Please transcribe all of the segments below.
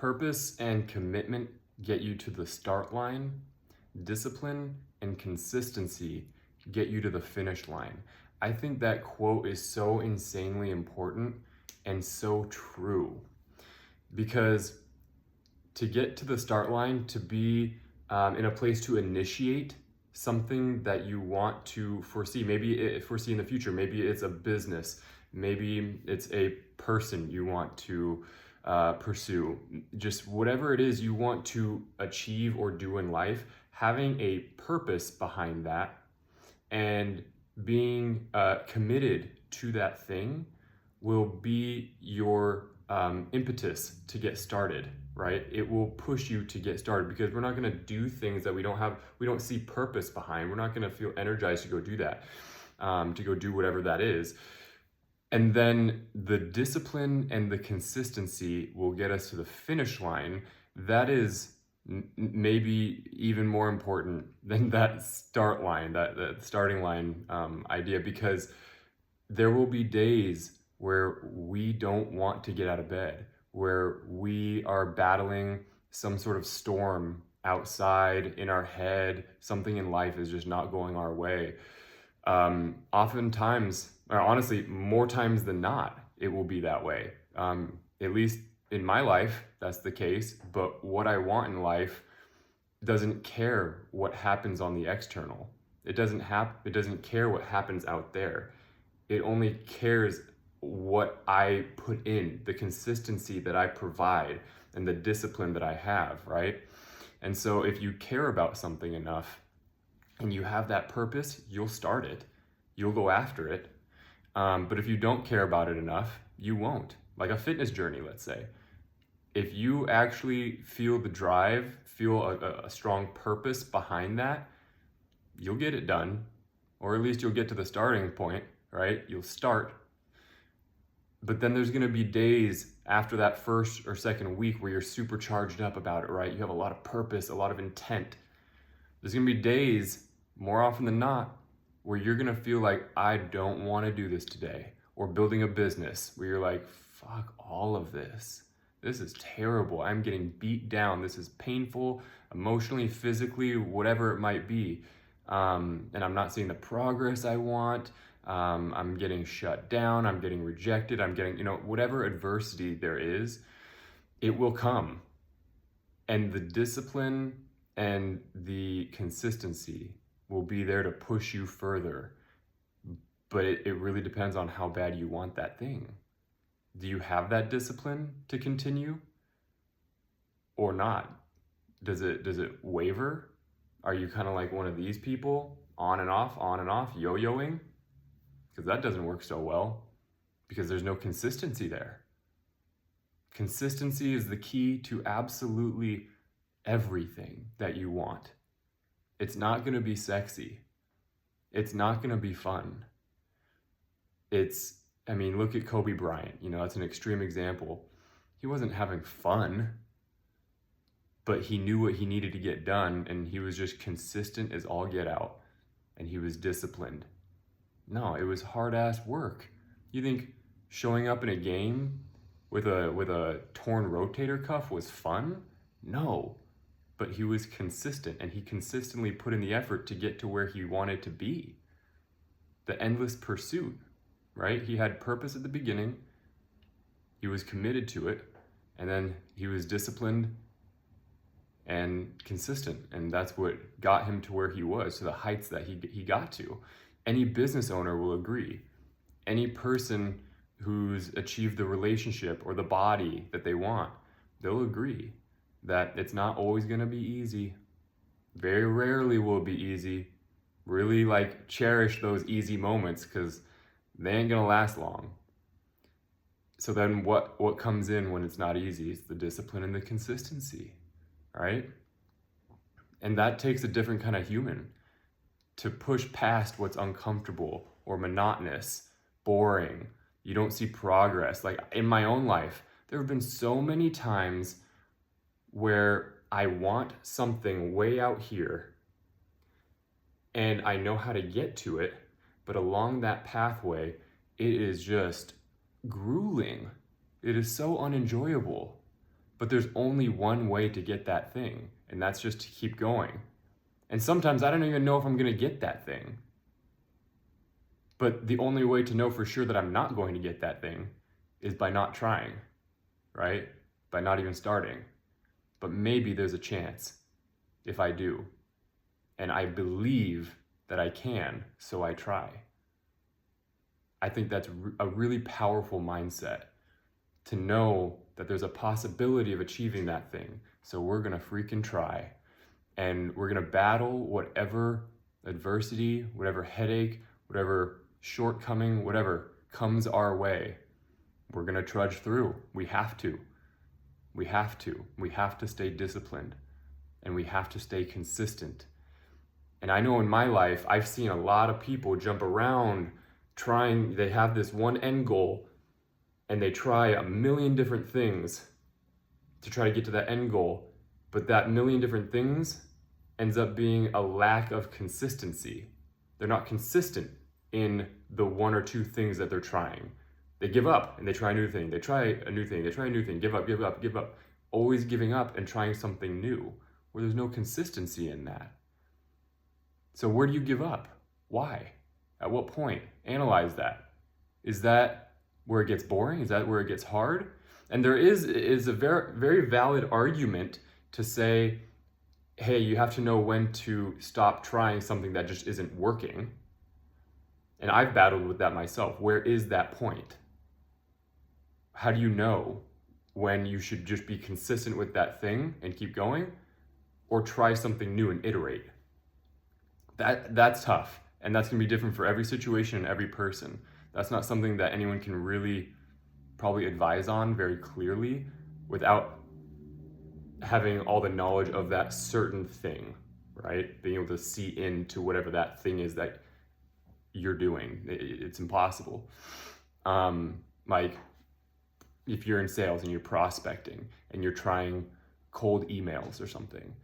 Purpose and commitment get you to the start line. Discipline and consistency get you to the finish line. I think that quote is so insanely important and so true, because to get to the start line, to be in a place to initiate something that you want to foresee, foresee in the future, maybe it's a business, maybe it's a person you want to pursue, just whatever it is you want to achieve or do in life, having a purpose behind that and being committed to that thing will be your impetus to get started, right? It will push you to get started, because we're not going to do things that we don't see purpose behind. We're not going to feel energized to go do that, to go do whatever that is. And then the discipline and the consistency will get us to the finish line. That is maybe even more important than that start line, that starting line idea, because there will be days where we don't want to get out of bed, where we are battling some sort of storm outside in our head. Something in life is just not going our way. Oftentimes, or honestly, more times than not, it will be that way. At least in my life, that's the case. But what I want in life doesn't care what happens on the external. It doesn't care what happens out there. It only cares what I put in, the consistency that I provide, and the discipline that I have, right? And so if you care about something enough and you have that purpose, you'll start it. You'll go after it. But if you don't care about it enough, you won't. Like a fitness journey, let's say. If you actually feel the drive, feel a strong purpose behind that, you'll get it done. Or at least you'll get to the starting point, right? You'll start. But then there's going to be days after that first or second week where you're super charged up about it, right? You have a lot of purpose, a lot of intent. There's going to be days, more often than not, where you're going to feel like, I don't want to do this today. Or building a business where you're like, fuck all of this. This is terrible. I'm getting beat down. This is painful, emotionally, physically, whatever it might be. And I'm not seeing the progress I want. I'm getting shut down. I'm getting rejected. I'm getting, whatever adversity there is, it will come. And the discipline and the consistency will be there to push you further. But it really depends on how bad you want that thing. Do you have that discipline to continue or not? Does it waver? Are you kind of like one of these people, on and off, yo-yoing? Because that doesn't work so well, because there's no consistency there. Consistency is the key to absolutely everything that you want. It's not going to be sexy. It's not going to be fun. Look at Kobe Bryant. That's an extreme example. He wasn't having fun, but he knew what he needed to get done, and he was just consistent as all get out, and he was disciplined. No, it was hard-ass work. You think showing up in a game with a torn rotator cuff was fun? No, but he was consistent, and he consistently put in the effort to get to where he wanted to be. The endless pursuit, right? He had purpose at the beginning, he was committed to it, and then he was disciplined and consistent, and that's what got him to where he was, to the heights that he got to. Any business owner will agree. Any person who's achieved the relationship or the body that they want, they'll agree that it's not always going to be easy. Very rarely will it be easy. Really cherish those easy moments, because they ain't going to last long. So then what comes in when it's not easy? It's the discipline and the consistency, right? And that takes a different kind of human to push past what's uncomfortable or monotonous, boring. You don't see progress. Like in my own life, there have been so many times where I want something way out here and I know how to get to it, but along that pathway, it is just grueling. It is so unenjoyable. But there's only one way to get that thing, and that's just to keep going. And sometimes I don't even know if I'm going to get that thing. But the only way to know for sure that I'm not going to get that thing is by not trying, right? By not even starting. But maybe there's a chance if I do. And I believe that I can, so I try. I think that's a really powerful mindset, to know that there's a possibility of achieving that thing. So we're gonna freaking try. And we're gonna battle whatever adversity, whatever headache, whatever shortcoming, whatever comes our way. We're gonna trudge through. We have to. We have to. We have to stay disciplined, and we have to stay consistent. And I know in my life, I've seen a lot of people jump around trying, they have this one end goal, and they try a million different things to try to get to that end goal. But that million different things ends up being a lack of consistency. They're not consistent in the one or two things that they're trying. They give up and they try a new thing. They try a new thing. They try a new thing. Give up, give up, give up. Always giving up and trying something new, where there's no consistency in that. So where do you give up? Why? At what point? Analyze that. Is that where it gets boring? Is that where it gets hard? And there is a very, very valid argument to say, hey, you have to know when to stop trying something that just isn't working. And I've battled with that myself. Where is that point? How do you know when you should just be consistent with that thing and keep going, or try something new and iterate? That's tough, and that's gonna be different for every situation and every person. That's not something that anyone can really probably advise on very clearly without having all the knowledge of that certain thing, right? Being able to see into whatever that thing is that you're doing. It's impossible. Like if you're in sales and you're prospecting and you're trying cold emails or something,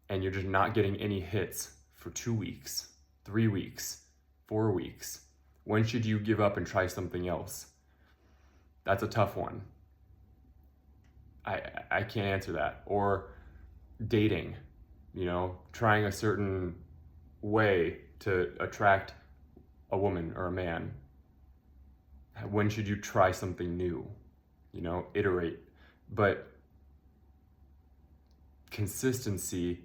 and you're just not getting any hits for 2 weeks, 3 weeks, 4 weeks, when should you give up and try something else? That's a tough one. I can't answer that. Or dating, trying a certain way to attract a woman or a man. When should you try something new? Iterate. But consistency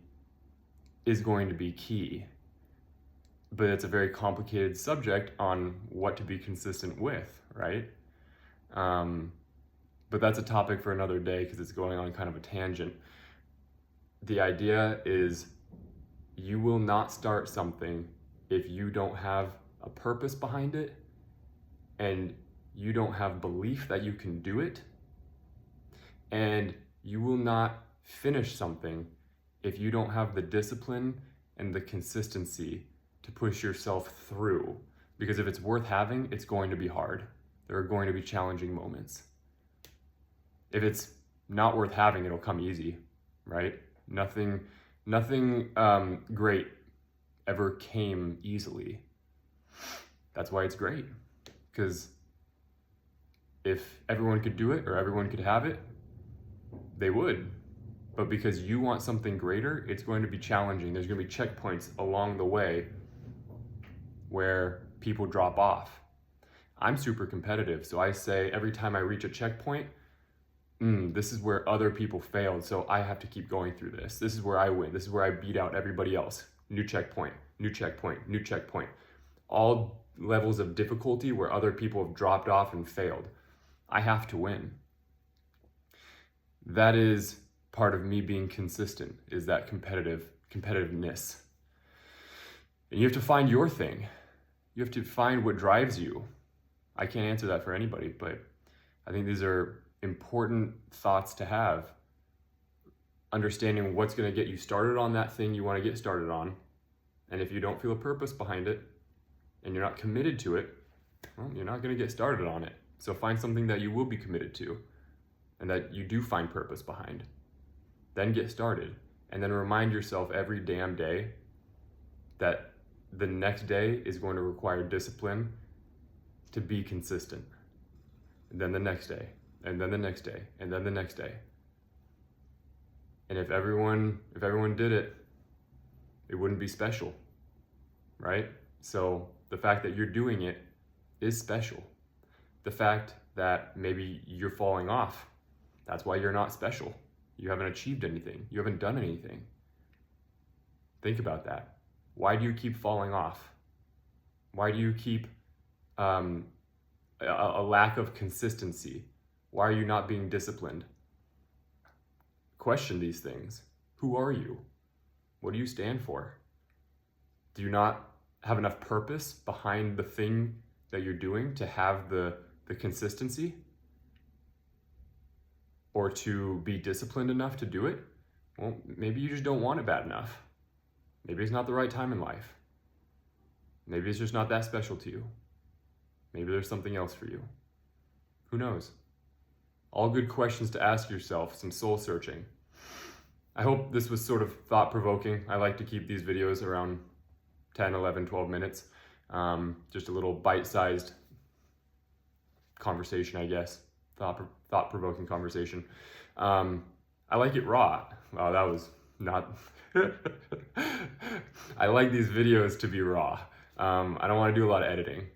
is going to be key. But it's a very complicated subject on what to be consistent with, right? But that's a topic for another day because it's going on kind of a tangent. The idea is you will not start something if you don't have a purpose behind it and you don't have belief that you can do it. And you will not finish something if you don't have the discipline and the consistency to push yourself through. Because if it's worth having, it's going to be hard. There are going to be challenging moments. If it's not worth having, it'll come easy, right? Nothing great ever came easily. That's why it's great. Because if everyone could do it or everyone could have it, they would. But because you want something greater, it's going to be challenging. There's going to be checkpoints along the way where people drop off. I'm super competitive, so I say every time I reach a checkpoint, this is where other people failed, so I have to keep going through this. This is where I win. This is where I beat out everybody else. New checkpoint, new checkpoint, new checkpoint. All levels of difficulty where other people have dropped off and failed. I have to win. That is part of me being consistent, is that competitiveness. And you have to find your thing. You have to find what drives you. I can't answer that for anybody, but I think these are important thoughts to have. Understanding what's going to get you started on that thing you want to get started on. And if you don't feel a purpose behind it and you're not committed to it, well, you're not going to get started on it. So find something that you will be committed to and that you do find purpose behind. Then get started. And then remind yourself every damn day that the next day is going to require discipline to be consistent. And then the next day, and then the next day, and then the next day. And if everyone did it, it wouldn't be special, right? So the fact that you're doing it is special. The fact that maybe you're falling off, that's why you're not special. You haven't achieved anything. You haven't done anything. Think about that. Why do you keep falling off? Why do you keep a lack of consistency? Why are you not being disciplined? Question these things. Who are you? What do you stand for? Do you not have enough purpose behind the thing that you're doing to have the consistency? Or to be disciplined enough to do it? Well, maybe you just don't want it bad enough. Maybe it's not the right time in life. Maybe it's just not that special to you. Maybe there's something else for you. Who knows? All good questions to ask yourself, some soul searching. I hope this was sort of thought-provoking. I like to keep these videos around 10, 11, 12 minutes. Just a little bite-sized conversation, I guess. Thought-provoking conversation. I like it raw. Wow, that was not... I like these videos to be raw. I don't want to do a lot of editing.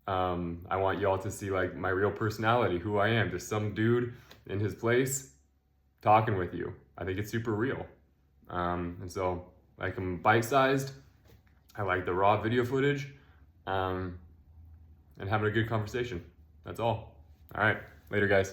I want y'all to see like my real personality, who I am, just some dude in his place talking with you. I think it's super real. And so like I'm bite-sized. I like the raw video footage, and having a good conversation. That's all. All right, later guys.